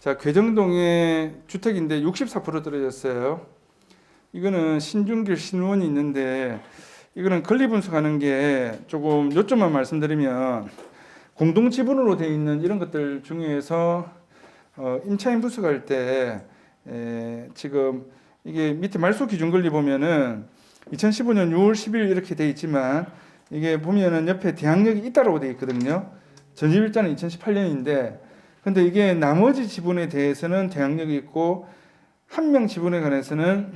자, 괴정동의 주택인데 64% 떨어졌어요. 이거는 신중길 신원이 있는데 이거는 권리분석하는 게 조금 요점만 말씀드리면 공동 지분으로 되어 있는 이런 것들 중에서 임차인 분석할 때 지금 이게 밑에 말소 기준 권리 보면은 2015년 6월 10일 이렇게 되어 있지만 이게 보면은 옆에 대항력이 있다라고 되어 있거든요. 전입일자는 2018년인데 근데 이게 나머지 지분에 대해서는 대항력이 있고 한 명 지분에 관해서는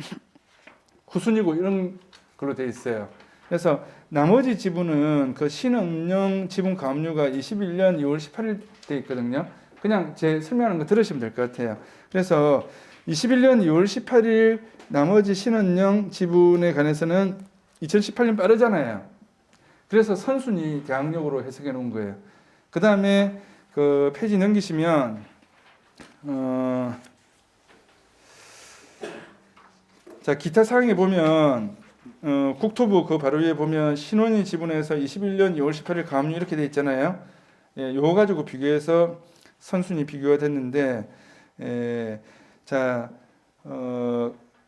후순위고 이런 걸로 되어 있어요. 그래서 나머지 지분은 그 신업령 지분 가압류가 21년 2월 18일 되어 있거든요. 그냥 제 설명하는 거 들으시면 될 것 같아요. 그래서 21년 2월 18일 나머지 신업령 지분에 관해서는 2018년 빠르잖아요. 그래서 선순위 대항력으로 해석해 놓은 거예요. 그 다음에 그 페이지 넘기시면 자 기타 사항에 보면 국토부 그 바로 위에 보면 신원이 지분에서 21년 2월 18일 가압류 이렇게 돼 있잖아요. 예, 요거 가지고 비교해서 선순위 비교가 됐는데 자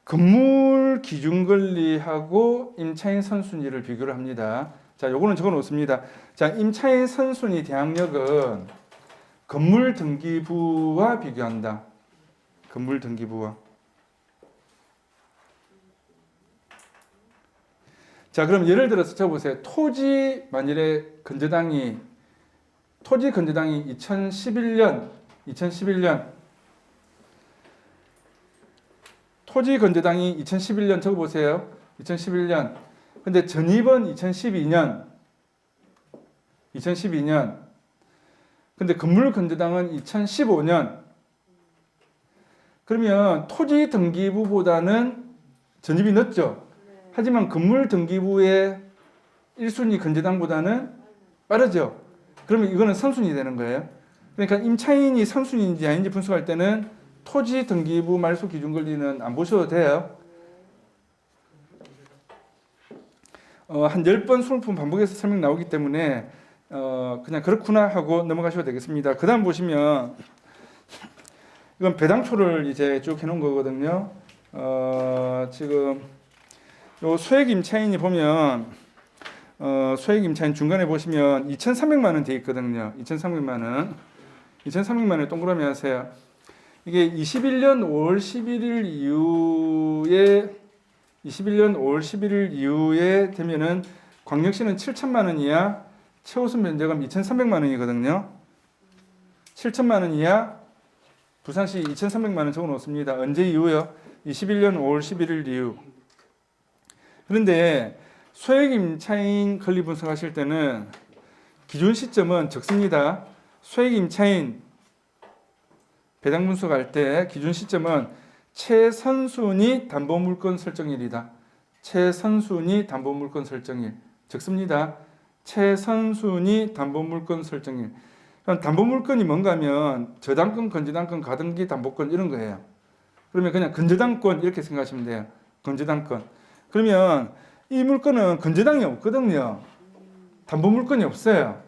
건물 기준 권리하고 임차인 선순위를 비교를 합니다. 자, 요거는 적어 놓습니다. 자, 임차인 선순위 대항력은 건물 등기부와 비교한다. 건물 등기부와. 자, 그럼 예를 들어서 쳐보세요. 토지 만일에 건저당이 토지 건저당이 2011년 토지 건저당이 2011년 적어보세요. 2011년. 근데 전입은 2012년. 근데 건물 건저당은 2015년. 그러면 토지 등기부보다는 전입이 늦죠. 하지만 건물 등기부의 1순위 건저당보다는 빠르죠. 그러면 이거는 선순위 되는 거예요. 그러니까 임차인이 선순위인지 아닌지 분석할 때는 토지 등기부 말소 기준 권리는 안 보셔도 돼요. 한 10번 20번 반복해서 설명 나오기 때문에 그냥 그렇구나 하고 넘어가셔도 되겠습니다. 그 다음 보시면 이건 배당초를 이제 쭉 해놓은 거거든요. 지금 요 소액 임차인이 보면 소액 임차인 중간에 보시면 2,300만 원 돼 있거든요. 2,300만 원 동그라미 하세요. 이게 21년 5월 11일 이후에 되면은 광역시는 7천만 원 이하, 최우선 면적은 2,300만 원이거든요. 7천만 원 이하, 부산시 2,300만 원 적어 놓습니다. 언제 이후요? 21년 5월 11일 이후. 그런데 소액 임차인 권리 분석하실 때는 기준 시점은 적습니다. 소액 임차인 배당 분석할 때 기준 시점은 최선순위 담보물건 설정일이다. 최선순위 담보물건 설정일 적습니다. 최선순위 담보물건 설정일. 그럼 담보물건이 뭔가 하면 저당권, 건저당권, 가등기 담보권 이런 거예요. 그러면 그냥 건저당권 이렇게 생각하시면 돼요. 건저당권. 그러면 이 물건은 건저당이 없거든요. 담보물건이 없어요.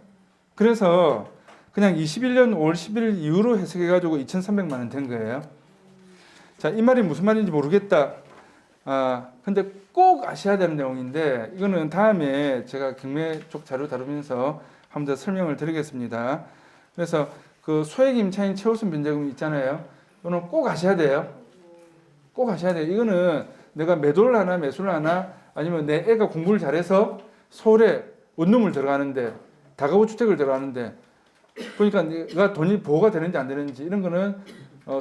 그래서 그냥 21년 5월 11일 이후로 해석해가지고 2,300만 원 된 거예요. 자, 이 말이 무슨 말인지 모르겠다. 근데 꼭 아셔야 되는 내용인데 이거는 다음에 제가 경매 쪽 자료 다루면서 한 번 더 설명을 드리겠습니다. 그래서 그 소액 임차인 최우선 변제금 있잖아요. 이거는 꼭 아셔야 돼요. 꼭 아셔야 돼요. 이거는 내가 매도를 하나 매수를 하나 아니면 내 애가 공부를 잘해서 서울에 원룸을 들어가는데 다가구 주택을 들어가는데 그러니까 내가 돈이 보호가 되는지 안 되는지 이런 거는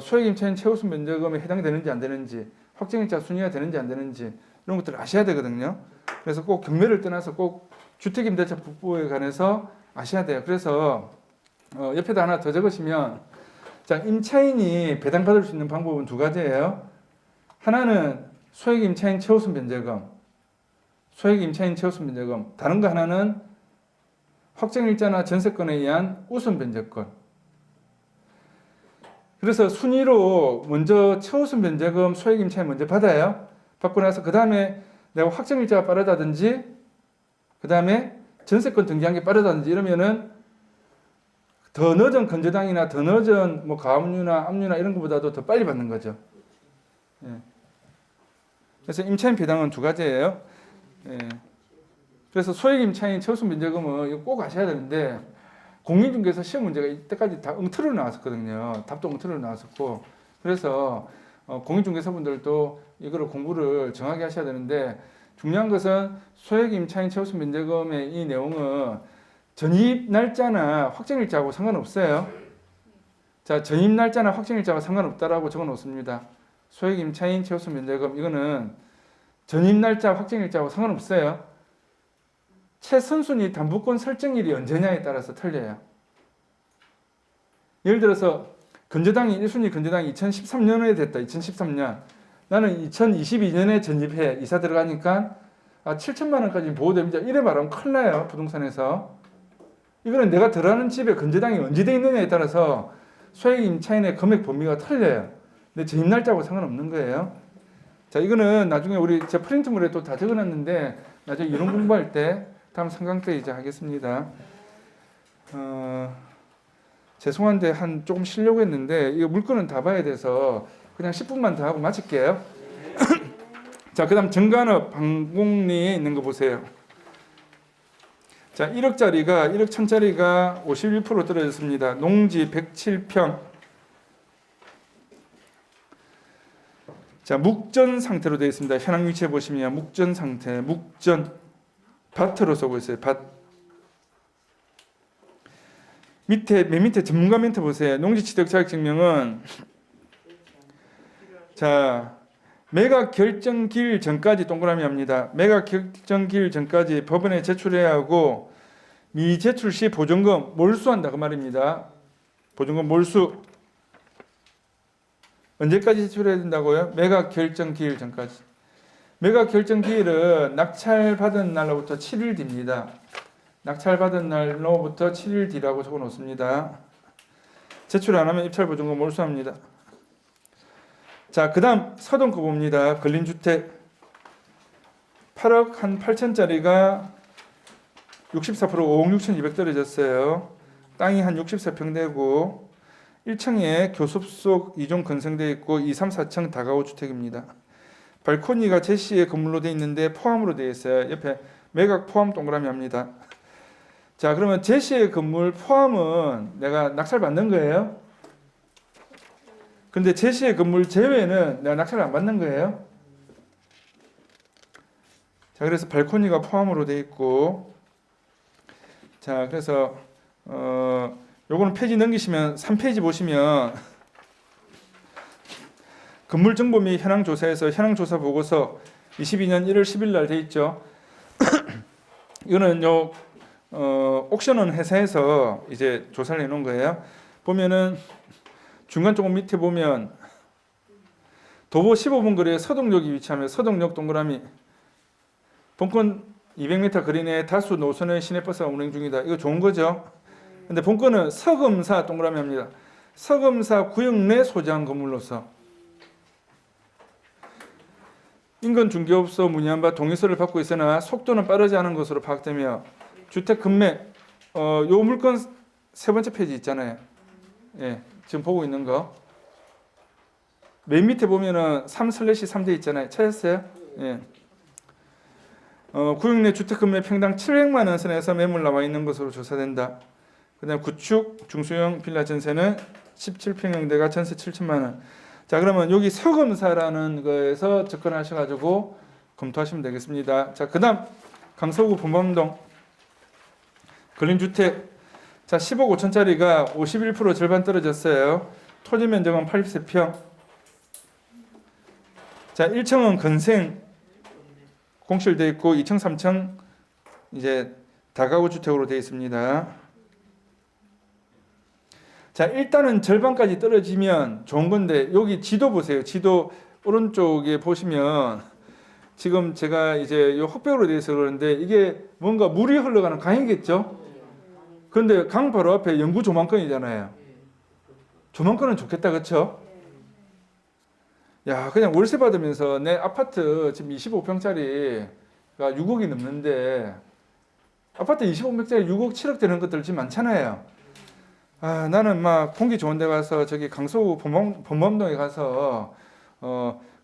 소액 임차인 최우선 면제금에 해당되는지 안 되는지 확정일자 순위가 되는지 안 되는지 이런 것들을 아셔야 되거든요. 그래서 꼭 경매를 떠나서 꼭 주택임대차 부분에 관해서 아셔야 돼요. 그래서 옆에다 하나 더 적으시면 자, 임차인이 배당받을 수 있는 방법은 두 가지예요. 하나는 소액 임차인 최우선 변제금, 다른 거 하나는 확정일자나 전세권에 의한 우선 변제권. 그래서 순위로 먼저 최우선 변제금 소액 임차인 먼저 받아요. 받고 나서 그 다음에 내가 확정일자가 빠르다든지 그 다음에 전세권 등기한 게 빠르다든지 이러면은 더 늦은 건저당이나 더 늦은 뭐 가압류나 압류나 이런 것보다도 더 빨리 받는 거죠. 예. 그래서 임차인 배당은 두 가지예요. 예. 그래서 소액 임차인 최우수 면제금은 이거 꼭 아셔야 되는데 공인중개사 시험 문제가 이때까지 다 엉터리로 나왔었거든요. 답도 엉터리로 나왔었고 그래서 공인중개사분들도 이거를 공부를 정확히 하셔야 되는데 중요한 것은 소액 임차인 최우수 면제금의 이 내용은 전입 날짜나 확정일자하고 상관없어요. 자, 전입 날짜나 확정일자와 상관없다라고 적어 놓습니다. 소액 임차인 최우수 면제금 이거는 전입 날짜, 확정일자하고 상관없어요. 최선순위 담보권 설정일이 언제냐에 따라서 틀려요. 예를 들어서 건저당이 1순위 건저당이 2013년에 됐다. 2013년. 나는 2022년에 전입해. 이사 들어가니까 7천만 원까지 보호됩니다. 이래 말하면 큰일 나요. 부동산에서. 이거는 내가 들어가는 집에 건저당이 언제 돼 있느냐에 따라서 소액 임차인의 금액 범위가 틀려요. 근데 전입 날짜하고 상관없는 거예요. 자, 이거는 나중에 우리 제 프린트물에 또 다 적어놨는데 나중에 이론 공부할 때 다음 3강 때 이제 하겠습니다. 죄송한데 한 조금 쉬려고 했는데 이거 물건은 다 봐야 돼서 그냥 10분만 더 하고 마칠게요. 자, 그다음 정관업 방공리에 있는 거 보세요. 자, 1억짜리가 1억 1,000짜리가 51% 떨어졌습니다. 농지 107평. 자, 묵전 상태로 되어 있습니다. 현황 위치에 보시면 묵전 상태, 묵전 밭으로 쓰고 있어요. 밭. 밑에 맨 밑에 전문가 멘트 보세요. 농지 취득 자격 증명은 자, 매각 결정 기일 전까지 동그라미 합니다. 매각 결정 기일 전까지 법원에 제출해야 하고 미제출 시 보증금 몰수한다 그 말입니다. 보증금 몰수 언제까지 제출해야 된다고요? 매각 결정 기일 전까지. 매각 결정 기일은 낙찰받은 날로부터 7일 뒤입니다. 낙찰받은 날로부터 7일 뒤라고 적어 놓습니다. 제출 안 하면 입찰 보증금 몰수합니다. 자, 그 다음 서동 거 봅니다. 근린주택 8억 한 8천짜리가 64% 5억 6,200 떨어졌어요. 땅이 한 64평 되고 1층에 교습속 2종 건성되어 있고 2, 3, 4층 다가구 주택입니다. 발코니가 제시의 건물로 되어 있는데 포함으로 되어 있어요. 옆에 매각 포함 동그라미 합니다. 자, 그러면 제시의 건물 포함은 내가 낙찰 받는 거예요. 근데 제시의 건물 제외는 내가 낙찰을 안 받는 거예요. 자, 그래서 발코니가 포함으로 되어 있고 자, 그래서 요거는 페이지 넘기시면 3페이지 보시면 건물 정보 및 현황 조사에서 현황 조사 보고서 22년 1월 10일 날 돼 있죠. 이거는 요 옥션원 회사에서 이제 조사를 해 놓은 거예요. 보면은 중간 조금 밑에 보면 도보 15분 거리에 서동역이 위치하며 서동역 동그라미 본권 200m 거리 내 다수 노선의 시내버스가 운행 중이다. 이거 좋은 거죠. 근데 본권은 서금사 동그라미 합니다. 서금사 구역 내 소재한 건물로서 인근 중개업소 문의한 바 동의서를 받고 있으나 속도는 빠르지 않은 것으로 파악되며 주택 금매 요 물건 세 번째 페이지 있잖아요. 예, 지금 보고 있는 거. 맨 밑에 보면은 3/3돼 있잖아요. 찾았어요? 예. 구역 내 주택 금매 평당 700만 원 선에서 매물 나와 있는 것으로 조사된다. 그다음 구축 중소형 빌라 전세는 17평형대가 전세 7천만 원. 자, 그러면 여기 서금사라는 거에서 접근하셔가지고 검토하시면 되겠습니다. 자, 그다음 강서구 본방동 근린주택 자 15억 5천짜리가 51% 절반 떨어졌어요. 토지 면적은 80세평. 자, 1층은 건생 공실되어 있고 2층 3층 이제 다가구 주택으로 되어 있습니다. 자, 일단은 절반까지 떨어지면 좋은 건데 여기 지도 보세요. 지도 오른쪽에 보시면 지금 제가 이제 요 흑백으로 되어 있어서 그러는데 이게 뭔가 물이 흘러가는 강이겠죠. 그런데 강 바로 앞에 영구 조망권이잖아요. 조망권은 좋겠다, 그렇죠? 야, 그냥 월세 받으면서 내 아파트 지금 25평짜리가 6억이 넘는데 아파트 25평짜리 6억 7억 되는 것들 지금 많잖아요. 나는 막 공기 좋은 데 가서 저기 강서구 범범동에 가서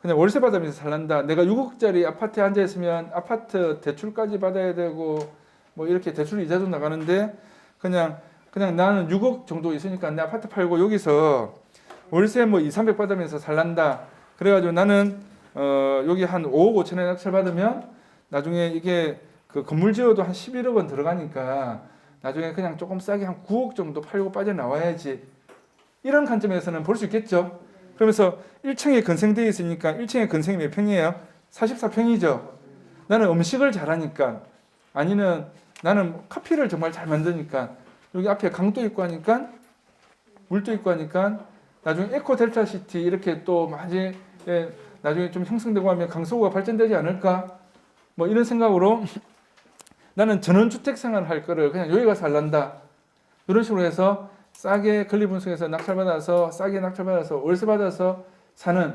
그냥 월세 받으면서 살란다. 내가 6억짜리 아파트에 앉아 있으면 아파트 대출까지 받아야 되고 뭐 이렇게 대출 이자도 나가는데 그냥 나는 6억 정도 있으니까 내 아파트 팔고 여기서 월세 뭐 2, 300 받으면서 살란다. 그래가지고 나는 여기 한 5억 5천에 낙찰 받으면 나중에 이게 그 건물 지어도 한 11억 원 들어가니까 나중에 그냥 조금 싸게 한 9억 정도 팔고 빠져나와야지. 이런 관점에서는 볼 수 있겠죠. 그러면서 1층에 건생되어 있으니까 1층에 건생이 몇 평이에요? 44평이죠. 나는 음식을 잘하니까 아니면 나는 커피를 정말 잘 만드니까 여기 앞에 강도 있고 하니까 물도 있고 하니까 나중에 에코 델타 시티 이렇게 또 나중에 좀 형성되고 하면 강서구가 발전되지 않을까? 뭐 이런 생각으로 나는 전원주택 생활을 할 거를 그냥 여기 가서 살란다. 이런 식으로 해서 싸게 권리분석해서 낙찰받아서 싸게 낙찰받아서 월세 받아서 사는,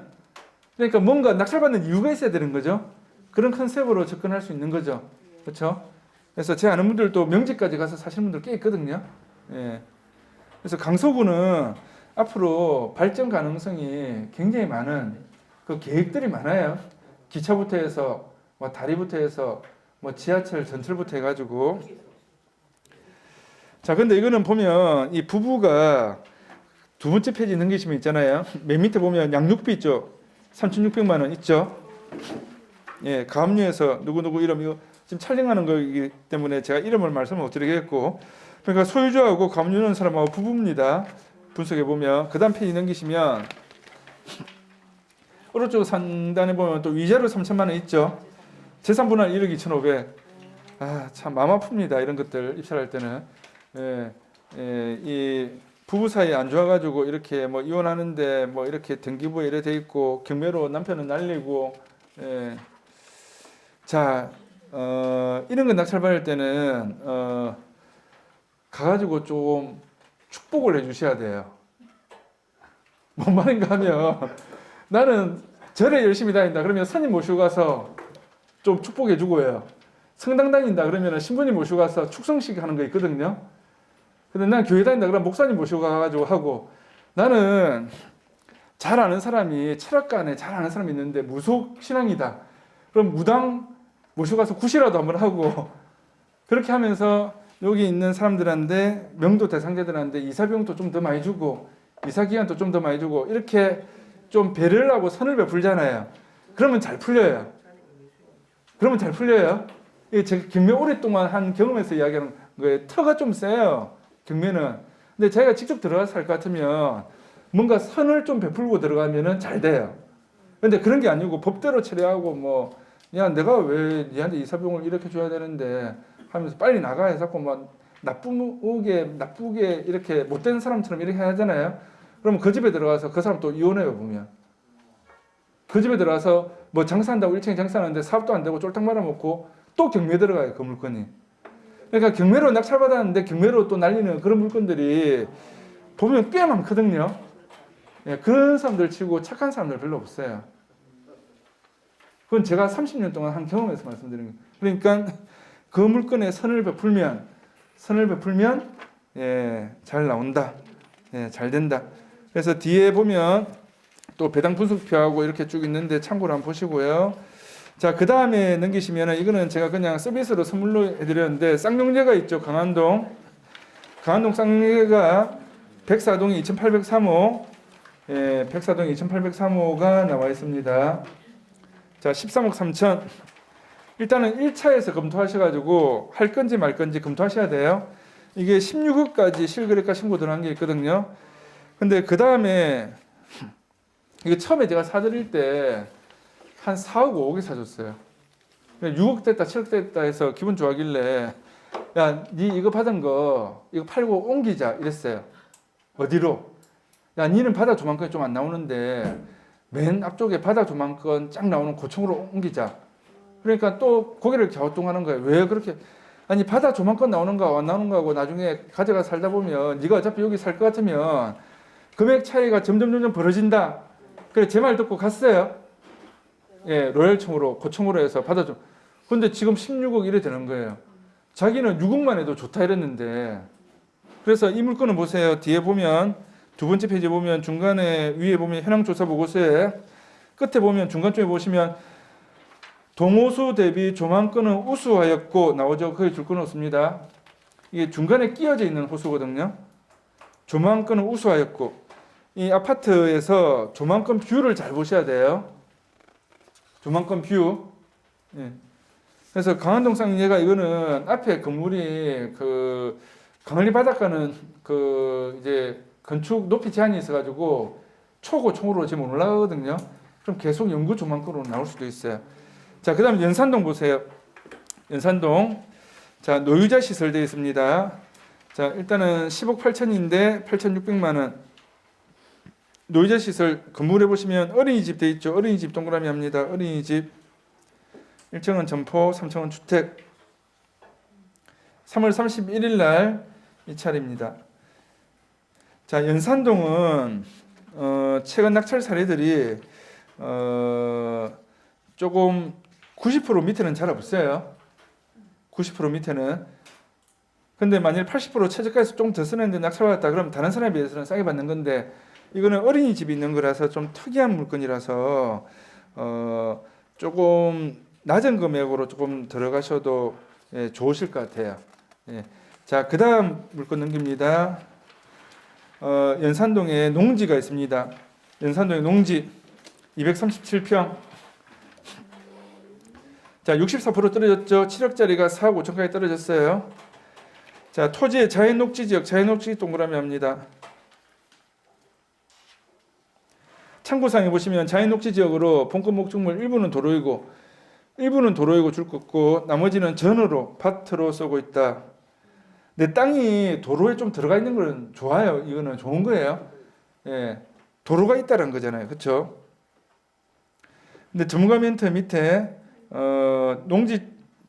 그러니까 뭔가 낙찰받는 이유가 있어야 되는 거죠. 그런 컨셉으로 접근할 수 있는 거죠. 그렇죠? 그래서 제 아는 분들도 명지까지 가서 사시는 분들 꽤 있거든요. 예. 그래서 강서구는 앞으로 발전 가능성이 굉장히 많은 그 계획들이 많아요. 기차부터 해서 뭐 다리부터 해서 뭐 지하철 전철부터 해가지고. 자, 근데 이거는 보면 이 부부가 두 번째 페이지 넘기시면 있잖아요. 맨 밑에 보면 양육비 있죠. 3,600만 원 있죠. 예, 가압류에서 누구누구 이름, 이거 지금 촬영하는 거이기 때문에 제가 이름을 말씀을 못 드리겠고, 그러니까 소유주하고 가압류는 사람하고 부부입니다. 분석해 보면 그 다음 페이지 넘기시면 오른쪽 상단에 보면 또 위자료 3천만 원 있죠. 재산 분할 1억 2,500. 참 마음 아픕니다. 이런 것들 입찰할 때는. 이 부부 사이 안 좋아가지고 이렇게 뭐 이혼하는데 뭐 이렇게 등기부에 이래 돼 있고 경매로 남편은 날리고. 자, 이런 거 낙찰받을 때는 가가지고 좀 축복을 해주셔야 돼요. 뭔 말인가 하면 나는 절에 열심히 다닌다 그러면 스님 모시고 가서 좀 축복해 주고 해요. 성당 다닌다 그러면 신부님 모시고 가서 축성식 하는 거 있거든요. 근데 난 교회 다닌다 그러면 목사님 모시고 가가지고 하고, 나는 잘 아는 사람이 철학가 안에 잘 아는 사람이 있는데 무속 신앙이다. 그럼 무당 모시고 가서 굿이라도 한번 하고, 그렇게 하면서 여기 있는 사람들한테 명도 대상자들한테 이사비용도 좀 더 많이 주고 이사기간도 좀 더 많이 주고 이렇게 좀 배려를 하고 선을 베풀잖아요. 그러면 잘 풀려요. 이게 제가 경매 오랫동안 한 경험에서 이야기하는 거예요. 터가 좀 세요. 경매는. 근데 자기가 직접 들어가서 살 것 같으면 뭔가 선을 좀 베풀고 들어가면은 잘 돼요. 근데 그런 게 아니고 법대로 처리하고 뭐, 야, 내가 왜 니한테 이사비용을 이렇게 줘야 되는데 하면서 빨리 나가 해서 자꾸 막 나쁘게 이렇게 못된 사람처럼 이렇게 하잖아요. 그러면 그 집에 들어가서 그 사람 또 이혼해요, 보면. 그 집에 들어가서 뭐 장사한다고 1층에 장사하는데 사업도 안 되고 쫄딱 말아먹고 또 경매 들어가요, 그 물건이. 그러니까 경매로 낙찰받았는데 경매로 또 날리는 그런 물건들이 보면 꽤 많거든요. 예, 그런 사람들 치고 착한 사람들 별로 없어요. 그건 제가 30년 동안 한 경험에서 말씀드리는 거예요. 그러니까 그 물건에 선을 베풀면 예, 잘 나온다. 예, 잘 된다. 그래서 뒤에 보면 또 배당 분석표하고 이렇게 쭉 있는데 참고로 한번 보시고요. 자, 그 다음에 넘기시면은 이거는 제가 그냥 서비스로 선물로 해드렸는데 쌍용제가 있죠. 강안동 쌍용제가 백사동이 2803호, 예, 백사동이 2803호가 나와 있습니다. 자, 13억 3천. 일단은 1차에서 검토하셔가지고 할 건지 말 건지 검토하셔야 돼요. 이게 16억까지 실거래가 신고 들어간 게 있거든요. 근데 그 다음에 이게 처음에 제가 사드릴 때 한 4억 5억에 사줬어요. 6억 됐다 7억 됐다 해서 기분 좋아하길래, 야, 니 이거 받은 거 이거 팔고 옮기자 이랬어요. 어디로? 야, 니는 바다 조망권이 좀 안 나오는데 맨 앞쪽에 바다 조망권 쫙 나오는 고층으로 옮기자. 그러니까 또 고개를 갸우뚱하는 거예요. 왜 그렇게? 아니, 바다 조망권 나오는 거 안 나오는 거하고 나중에 가져가 살다 보면 네가 어차피 여기 살 것 같으면 금액 차이가 점점 벌어진다. 그래 제 말 듣고 갔어요. 예, 로얄층으로 고층으로 해서 바다 좀. 근데 지금 16억 이래 되는 거예요. 자기는 6억만 해도 좋다 이랬는데 그래서 이 물건을 보세요. 뒤에 보면 두 번째 페이지 보면 중간에 위에 보면 현황조사 보고서에 끝에 보면 중간 쪽에 보시면 동호수 대비 조망권은 우수하였고 나오죠. 거기 줄 건 없습니다. 이게 중간에 끼어져 있는 호수거든요. 조망권은 우수하였고 이 아파트에서 조망권 뷰를 잘 보셔야 돼요. 조망권 뷰. 예. 그래서 강한동 쌍예가 이거는 앞에 건물이 그 강원리 바닷가는 그 이제 건축 높이 제한이 있어가지고 초고총으로 지금 올라가거든요. 그럼 계속 영구 조망권으로 나올 수도 있어요. 자, 그다음 연산동 보세요. 연산동. 자, 노유자 시설 되어 있습니다. 자, 일단은 10억 8천인데 8,600만 원. 노유자 시설 건물에 보시면 어린이집 되어 있죠. 어린이집 동그라미 합니다. 어린이집. 1층은 점포, 3층은 주택. 3월 31일 날 입찰입니다. 자, 연산동은 최근 낙찰 사례들이 조금 90% 밑에는 잘 없어요. 90% 밑에는. 근데 만일 80% 최저가에서 조금 더 쓰는데 낙찰받았다 그러면 다른 사람에 비해서는 싸게 받는 건데 이거는 어린이집이 있는 거라서 좀 특이한 물건이라서 조금 낮은 금액으로 조금 들어가셔도 예, 좋으실 것 같아요. 예. 자, 그 다음 물건 넘깁니다. 연산동에 농지가 있습니다. 연산동에 농지 237평. 자, 64% 떨어졌죠. 7억짜리가 4억 5천까지 떨어졌어요. 자, 토지의 자연녹지 지역, 자연녹지 동그라미 합니다. 참고사항에 보시면 자연녹지 지역으로 본권 목축물 일부는 도로이고 줄 긋고 나머지는 전으로 밭으로 쓰고 있다. 내 땅이 도로에 좀 들어가 있는 건 좋아요. 이거는 좋은 거예요. 예, 도로가 있다는 거잖아요. 그렇죠? 근데 전문가 멘트 밑에 농지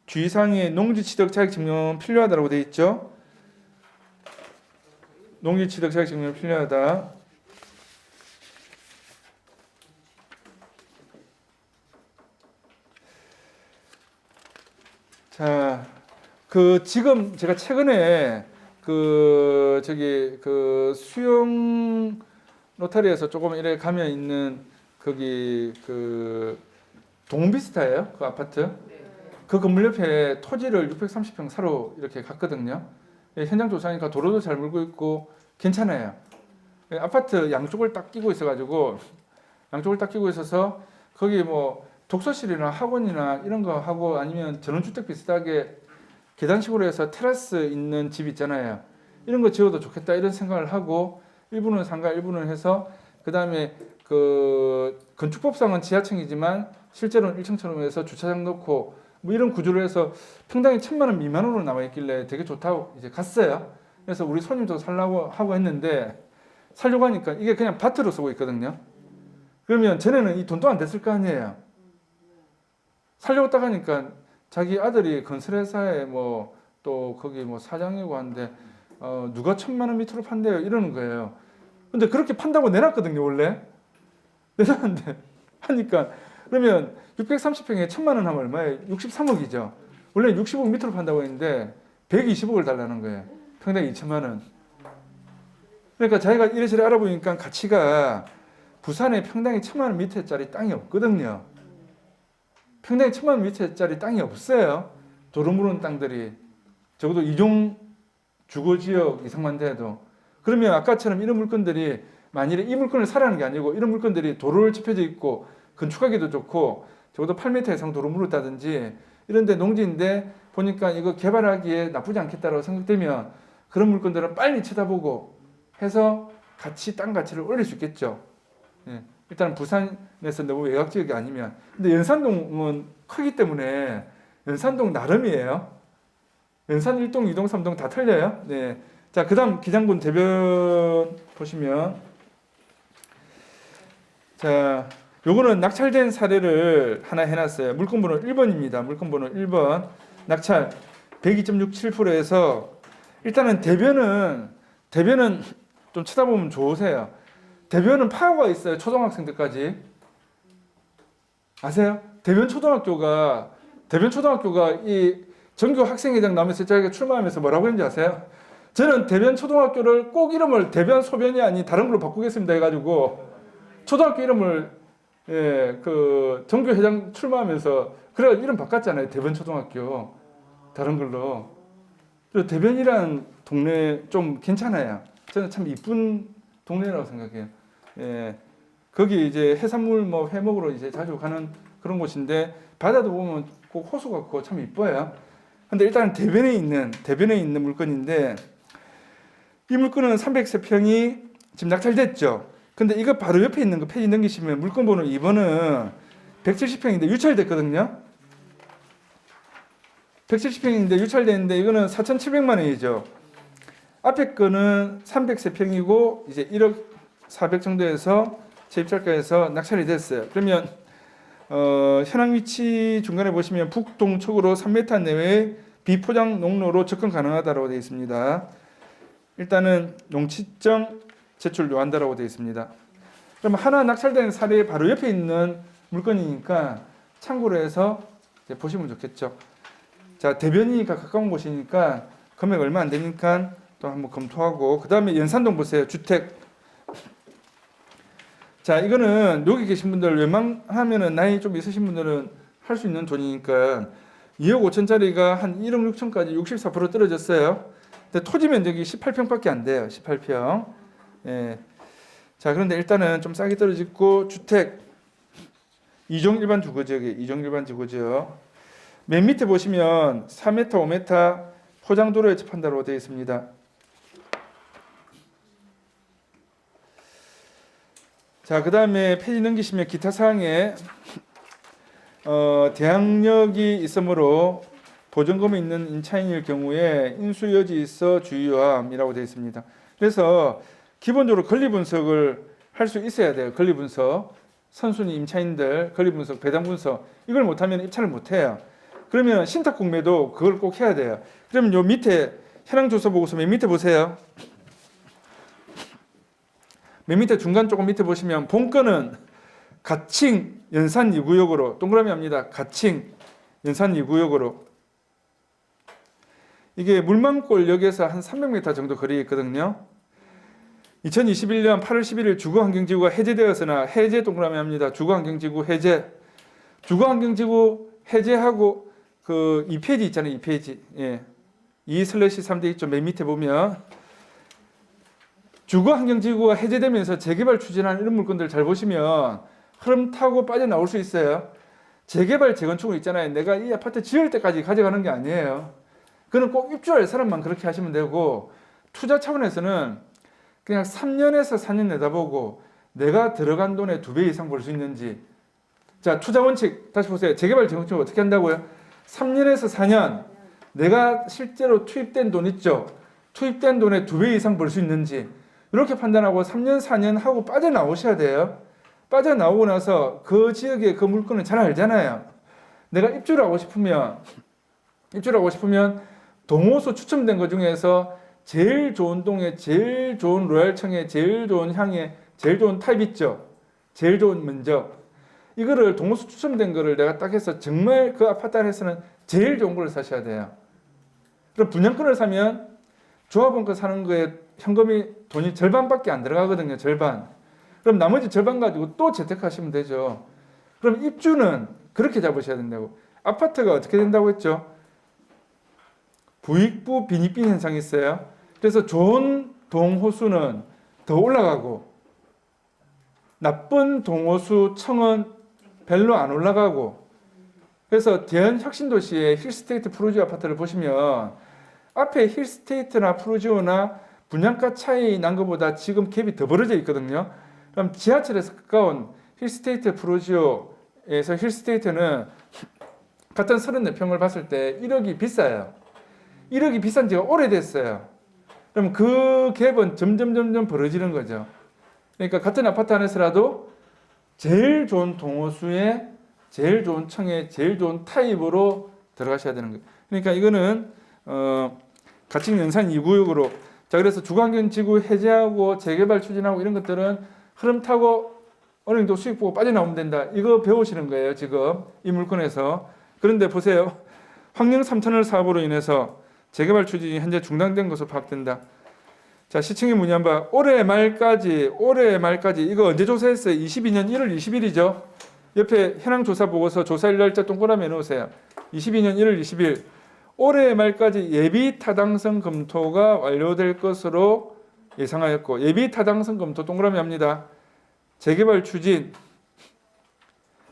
주의사항에 농지 취득 자격 증명 필요하다고 되어 있죠. 농지 취득 자격 증명 필요하다. 자, 지금 제가 최근에 수영 로타리에서 조금 이래 가면 있는 거기 동비스타예요. 그 아파트. 그 건물 옆에 토지를 630평 사러 이렇게 갔거든요. 예, 현장 조사하니까 도로도 잘 물고 있고 괜찮아요. 예, 아파트 양쪽을 딱 끼고 있어가지고 거기 뭐 독서실이나 학원이나 이런 거 하고 아니면 전원주택 비슷하게 계단식으로 해서 테라스 있는 집 있잖아요. 이런 거 지어도 좋겠다 이런 생각을 하고 일부는 상가 일부는 해서 그 다음에 건축법상은 지하층이지만 실제로는 1층처럼 해서 주차장 놓고 뭐 이런 구조로 해서 평당이 1,000만 원 미만으로 나와 있길래 되게 좋다고 이제 갔어요. 그래서 우리 손님도 살라고 하고 했는데 살려고 하니까 이게 그냥 밭으로 쓰고 있거든요. 그러면 전에는 이 돈도 안 됐을 거 아니에요. 살려고 딱 하니까 자기 아들이 건설회사에 뭐 또 거기 뭐 사장이고 한데 누가 1,000만 원 밑으로 판대요 이러는 거예요. 근데 그렇게 판다고 내놨거든요 원래. 내놨는데 하니까 그러면 630평에 1,000만 원 하면 얼마예요? 63억이죠. 원래 60억 밑으로 판다고 했는데 120억을 달라는 거예요. 평당 2천만 원. 그러니까 자기가 이래저래 알아보니까 가치가 부산에 평당이 1,000만 원 밑에짜리 땅이 없거든요. 평당이 1,000만 원 밑에짜리 땅이 없어요. 도로 무는 땅들이 적어도 이종 주거지역 이상만 돼도. 그러면 아까처럼 이런 물건들이 만일에 이 물건을 사라는 게 아니고 이런 물건들이 도로를 짚혀져 있고 건축하기도 좋고 적어도 8m 이상 도로 물었다든지 이런데 농지인데 보니까 이거 개발하기에 나쁘지 않겠다라고 생각되면 그런 물건들은 빨리 쳐다보고 해서 땅 가치를 올릴 수 있겠죠. 예. 일단 부산에서 너무 외곽 지역이 아니면. 근데 연산동은 크기 때문에 연산동 나름이에요. 연산 1동, 2동, 3동 다 틀려요. 네. 자, 그 다음 기장군 대변 보시면 자, 요거는 낙찰된 사례를 하나 해놨어요. 물건번호 1번입니다. 물건번호 1번 낙찰 102.67%에서 일단은 대변은 좀 쳐다보면 좋으세요. 대변은 파워가 있어요. 초등학생들까지. 아세요? 대변 초등학교가 이 전교 학생회장 나오면서 자기가 출마하면서 뭐라고 했는지 아세요? 저는 대변 초등학교를 꼭 이름을 대변 소변이 아닌 다른 걸로 바꾸겠습니다 해가지고 초등학교 이름을 그 정교회장 출마하면서 그래 이름 바꿨잖아요. 대변 초등학교 다른 걸로. 그리고 대변이란 동네 좀 괜찮아요. 저는 참 이쁜 동네라고 생각해요. 거기 이제 해산물 뭐 회 먹으러 이제 자주 가는 그런 곳인데 바다도 보면 꼭 호수 같고 참 이뻐요. 근데 일단 대변에 있는 물건인데 이 물건은 303평이 지금 낙찰됐죠. 근데 이거 바로 옆에 있는 거 페이지 넘기시면 물건 번호 2번은 170평인데 유찰됐거든요. 170평인데 유찰됐는데 이거는 4,700만 원이죠. 앞에 거는 303평이고 이제 1억 400 정도에서 세입자가에서 낙찰이 됐어요. 그러면 현황 위치 중간에 보시면 북동쪽으로 3m 내외의 비포장 농로로 접근 가능하다고 되어 있습니다. 일단은 농취증 제출 요한다라고 되어 있습니다. 그럼 하나 낙찰된 사례 바로 옆에 있는 물건이니까 참고로 해서 이제 보시면 좋겠죠. 자, 대변이니까 가까운 곳이니까 금액 얼마 안 되니까 또 한번 검토하고 그 다음에 연산동 보세요. 주택. 자, 이거는 여기 계신 분들 웬만하면은 나이 좀 있으신 분들은 할 수 있는 돈이니까 2억 5천짜리가 한 1억 6천까지 64% 떨어졌어요. 근데 토지 면적이 18평밖에 안 돼요. 18평. 예. 자, 그런데 일단은 좀 싸게 떨어졌고 주택 2종 일반 주거지역이에요. 2종 일반 주거지역. 맨 밑에 보시면 4m, 5m 포장도로에 접한다고 되어 있습니다. 자, 그 다음에 페이지 넘기시면 기타 사항에 대항력이 있으므로 보전금이 있는 임차인일 경우에 인수여지 있어 주의함이라고 되어 있습니다. 그래서 기본적으로 권리분석을 할 수 있어야 돼요. 권리분석. 선순위 임차인들 권리분석, 배당분석 이걸 못하면 입찰을 못해요. 그러면 신탁공매도 그걸 꼭 해야 돼요. 그러면 요 밑에 현황조사보고서 맨 밑에 보세요. 맨 밑에 중간 조금 밑에 보시면 본건은 가칭 연산 2구역으로 동그라미 합니다. 가칭 연산 2구역으로 이게 물망골역에서 한 300m 정도 거리에 있거든요. 2021년 8월 11일 주거환경지구가 해제되었으나 해제 동그라미 합니다. 주거환경지구 해제. 주거환경지구 해제하고 그 2페이지 있잖아요. 2페이지. 예. 2/3대 있죠. 맨 밑에 보면 주거환경지구가 해제되면서 재개발 추진하는 이런 물건들 잘 보시면 흐름 타고 빠져나올 수 있어요. 재개발 재건축은 있잖아요. 내가 이 아파트 지을 때까지 가져가는 게 아니에요. 그는 꼭 입주할 사람만 그렇게 하시면 되고 투자 차원에서는 그냥 3년에서 4년 내다보고 내가 들어간 돈의 2배 이상 벌 수 있는지. 자, 투자 원칙 다시 보세요. 재개발 재건축을 어떻게 한다고요? 3년에서 4년 내가 실제로 투입된 돈 있죠. 투입된 돈의 2배 이상 벌 수 있는지 이렇게 판단하고 3년 4년 하고 빠져나오셔야 돼요. 빠져나오고 나서 그 지역의 그 물건을 잘 알잖아요. 내가 입주를 하고 싶으면 동호수 추첨된 것 중에서 제일 좋은 동에 제일 좋은 로얄청에 제일 좋은 향에 제일 좋은 타입 있죠. 제일 좋은 면적. 이거를 동호수 추첨된 거를 내가 딱 해서 정말 그 아파트 안에서는 제일 좋은 걸 사셔야 돼요. 그럼 분양권을 사면 조합원권 사는 거에 현금이 돈이 절반밖에 안 들어가거든요. 절반. 그럼 나머지 절반 가지고 또 재테크하시면 되죠. 그럼 입주는 그렇게 잡으셔야 된다고. 아파트가 어떻게 된다고 했죠? 부익부 빈익빈 현상이 있어요. 그래서 좋은 동호수는 더 올라가고 나쁜 동호수 청은 별로 안 올라가고 그래서 대연혁신도시의 힐스테이트 프루지오 아파트를 보시면 앞에 힐스테이트나 프루지오나 분양가 차이 난 것보다 지금 갭이 더 벌어져 있거든요. 그럼 지하철에서 가까운 힐스테이트 프루지오에서 힐스테이트는 같은 34평을 봤을 때 1억이 비싸요. 1억이 비싼 지가 오래됐어요. 그럼 그 갭은 점점 벌어지는 거죠. 그러니까 같은 아파트 안에서라도 제일 좋은 동호수에 제일 좋은 청에 제일 좋은 타입으로 들어가셔야 되는 거예요. 그러니까 이거는 가칭 연산 2구역으로 자 그래서 주거환경지구 해제하고 재개발 추진하고 이런 것들은 흐름 타고 어느 정도 수익 보고 빠져나오면 된다. 이거 배우시는 거예요. 지금 이 물건에서. 그런데 보세요. 환경 3터널 사업으로 인해서 재개발 추진이 현재 중단된 것으로 파악된다. 자, 시청의 문의한 바 올해 말까지 이거 언제 조사했어요? 22년 1월 20일이죠. 옆에 현황 조사 보고서 조사일 날짜 동그라미 해놓으세요. 22년 1월 20일 올해 말까지 예비 타당성 검토가 완료될 것으로 예상하였고 예비 타당성 검토 동그라미 합니다. 재개발 추진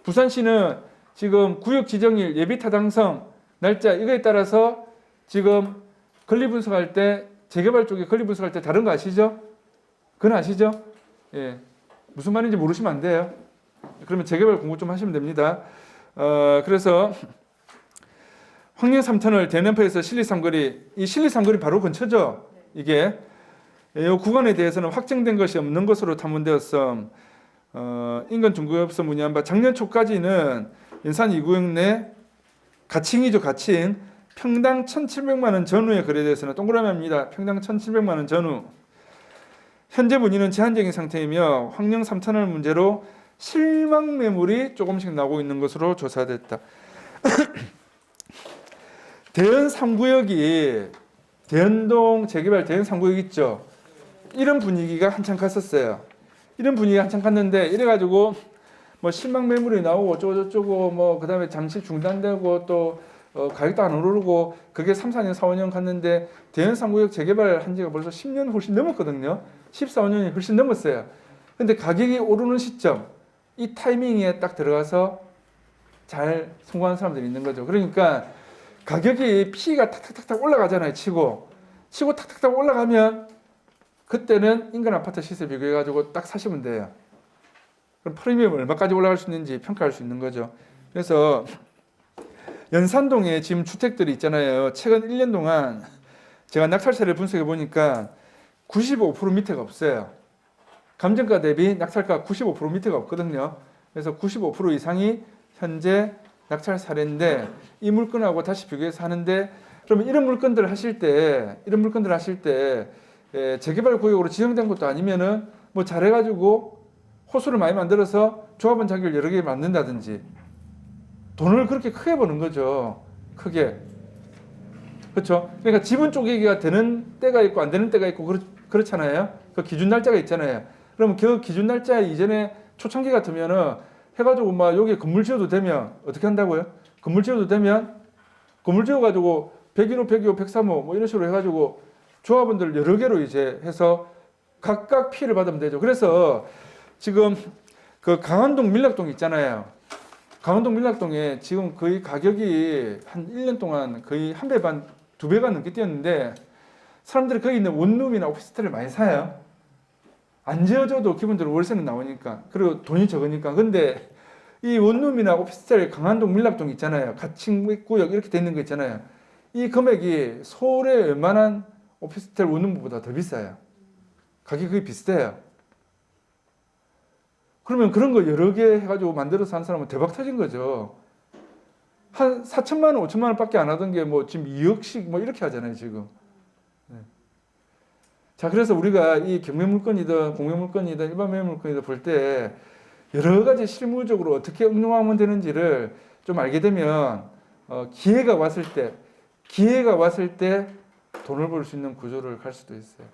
부산시는 지금 구역 지정일 예비 타당성 날짜 이거에 따라서 지금 권리 분석할 때 재개발 쪽에 권리 분석할 때 다른 거 아시죠? 그건 아시죠? 예. 무슨 말인지 모르시면 안 돼요. 그러면 재개발 공부 좀 하시면 됩니다. 그래서 황령 3터널 대연포에서 신리 삼거리 이 신리 삼거리 바로 근처죠. 이게 이 구간에 대해서는 확정된 것이 없는 것으로 탐문되었음. 인근 중구업소 문의한 바 작년 초까지는 연산 2구역 내 가칭이죠. 가칭 평당 1,700만 원 전후에 거래되어서는 동그라미 합니다. 평당 1,700만 원 전후. 현재 문의는 제한적인 상태이며 황령 3터널 문제로 실망 매물이 조금씩 나오고 있는 것으로 조사됐다. 대연 3구역이 대연동 재개발 대연 3구역 있죠. 이런 분위기가 한참 갔었어요. 이런 분위기가 한참 갔는데 이래가지고 뭐 실망 매물이 나오고 어쩌고저쩌고 뭐 그다음에 잠시 중단되고 또 가격도 안 오르고 그게 3, 4년, 4, 5년 갔는데 대연 3구역 재개발 한 지가 벌써 10년 훨씬 넘었거든요. 14, 5년이 훨씬 넘었어요. 근데 가격이 오르는 시점 이 타이밍에 딱 들어가서 잘 성공한 사람들이 있는 거죠. 그러니까 가격이 P가 탁탁탁탁 올라가잖아요. 치고 탁탁탁 올라가면 그때는 인근 아파트 시세 비교해가지고 딱 사시면 돼요. 그럼 프리미엄 얼마까지 올라갈 수 있는지 평가할 수 있는 거죠. 그래서 연산동에 지금 주택들이 있잖아요. 최근 1년 동안 제가 낙찰세를 분석해 보니까 95% 밑에가 없어요. 감정가 대비 낙찰가 95% 밑에가 없거든요. 그래서 95% 이상이 현재 낙찰 사례인데 이 물건하고 다시 비교해서 하는데 그러면 이런 물건들 하실 때 재개발 구역으로 지정된 것도 아니면은 뭐 잘해가지고 호수를 많이 만들어서 조합원 자격을 여러 개 만든다든지 돈을 그렇게 크게 버는 거죠. 크게. 그렇죠? 그러니까 지분 쪼개기가 되는 때가 있고 안 되는 때가 있고 그렇잖아요. 그 기준 날짜가 있잖아요. 그러면 그 기준 날짜 이전에 초창기 같으면은 해가지고 막 여기 건물 지어도 되면 어떻게 한다고요? 건물 지어도 되면 건물 지어가지고 101호, 102호, 103호 뭐 이런 식으로 해가지고 조합원들 여러 개로 이제 해서 각각 피해를 받으면 되죠. 그래서 지금 그 강원동 밀락동 있잖아요. 강원동 밀락동에 지금 거의 가격이 한 1년 동안 거의 한 배 반, 2배가 넘게 뛰었는데 사람들이 거기 있는 원룸이나 오피스텔을 많이 사요. 안 지어줘도 기본적으로 월세는 나오니까. 그리고 돈이 적으니까. 근데 이 원룸이나 오피스텔 강원동 밀락동 있잖아요. 가칭구역 이렇게 돼 있는 거 있잖아요. 이 금액이 서울의 웬만한 오피스텔 원룸보다 더 비싸요. 가격이 거의 비슷해요. 그러면 그런 거 여러 개 해가지고 만들어서 한 사람은 대박 터진 거죠. 한 4천만 원, 5천만 원밖에 안 하던 게 뭐 지금 2억씩 뭐 이렇게 하잖아요, 지금. 네. 자, 그래서 우리가 이 경매 물건이든 공매 물건이든 일반 매매 물건이든 볼 때 여러 가지 실무적으로 어떻게 응용하면 되는지를 좀 알게 되면 기회가 왔을 때 돈을 벌 수 있는 구조를 갈 수도 있어요.